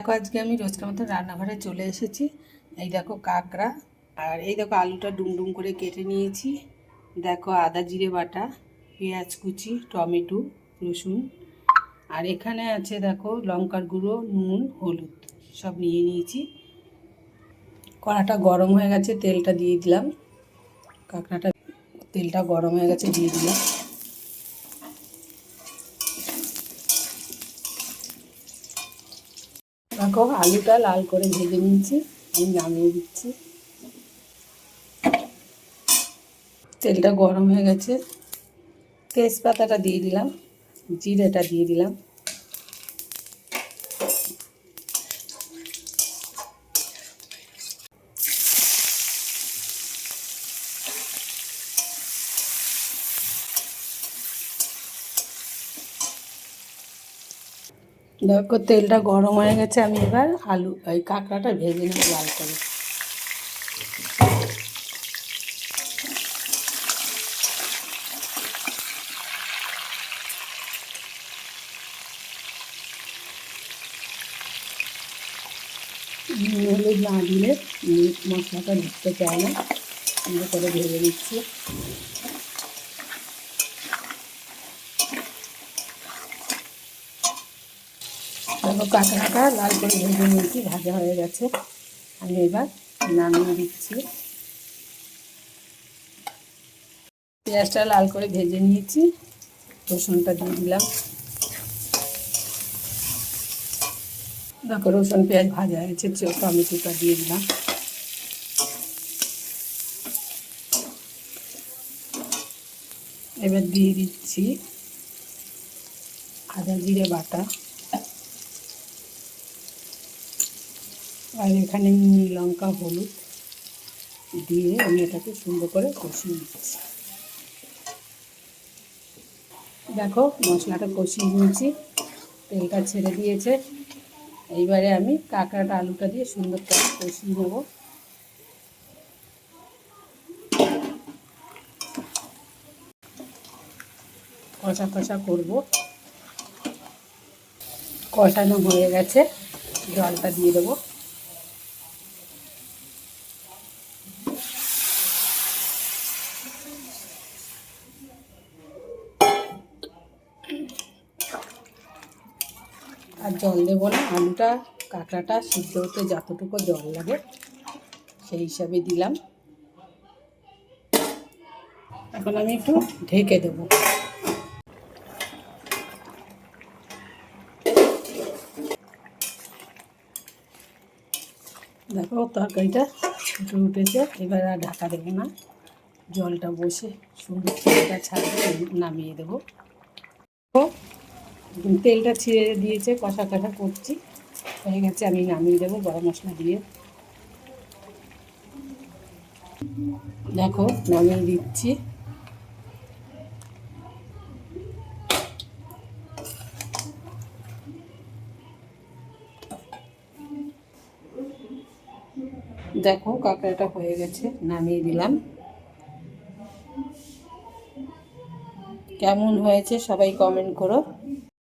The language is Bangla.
দেখো আজকে আমি রোজকার মতো রান্নাঘরে চলে এসেছি। এই দেখো কাঁকড়া, আর এই দেখো আলুটা ডুমডুম করে কেটে নিয়েছি। দেখো আদা জিরে বাটা, পেঁয়াজ কুচি, টমেটো, রসুন, আর এখানে আছে দেখো লঙ্কার গুঁড়ো, নুন, হলুদ সব নিয়ে নিয়েছি। কড়াটা গরম হয়ে গেছে, তেলটা দিয়ে দিলাম। কাঁকড়াটা তেলটা গরম হয়ে গেছে, দিয়ে দিলাম। দেখো আলুটা লাল করে ভেজে নিয়েছি, আমি নামিয়ে দিচ্ছি। তেলটা গরম হয়ে গেছে, তেজপাতাটা দিয়ে দিলাম, জিরেটা দিয়ে দিলাম। দেখো তেলটা গরম হয়ে গেছে, আমি এবার এই কাঁকড়াটা ভেজে নেব লাল করে। হলুদ না দিলে মিট মশলাটা ঢুকতে চায় না, সুন্দর করে ভেজে নিচ্ছি। দেখো কাঁকড়াটা লাল করে ভেজে নিয়েছি, ভাজা হয়ে গেছে। আমি এবার নামিয়ে দিচ্ছি। পেঁয়াজটা লাল করে ভেজে নিয়েছি, রসুনটা দিয়ে দিলাম। দেখো রসুন পেঁয়াজ ভাজা হয়েছে, টমেটোটা দিয়ে দিলাম। এবার দিয়ে দিচ্ছি আদা জিরে বাটা, আর এখানে নুন লঙ্কা হলুদ দিয়ে আমি এটাকে সুন্দর করে কষিয়ে নিচ্ছি। দেখো মশলাটা কষিয়ে নিয়েছি, তেলটা ছেড়ে দিয়েছে। এইবারে আমি কাঁকড়াটা আলুটা দিয়ে সুন্দর করে কষিয়ে নেব। কষা কষা করব। কষানো হয়ে গেছে, জলটা দিয়ে দেবো। আর জল দেবো না, আলুটা কাঁকড়াটা সিদ্ধ হতে যতটুকু জল লাগে সেই হিসাবে দিলাম। এখন আমি একটু ঢেকে দেবো। দেখো তরকারিটা ফুটে উঠেছে, এবার আর ঢাকা দেবো না, জলটা বসে সুন্দর তেলটা ছাড়বে, নামিয়ে দেবো। তেলটা ছিঁড়ে দিয়েছে, কষা কষা করছি, হয়ে গেছে, আমি নামিয়ে দেবো গরম মশলা দিয়ে। দেখো নামিয়ে দিচ্ছি। দেখো কাঁকড়াটা হয়ে গেছে, নামিয়ে দিলাম। কেমন হয়েছে সবাই কমেন্ট করো।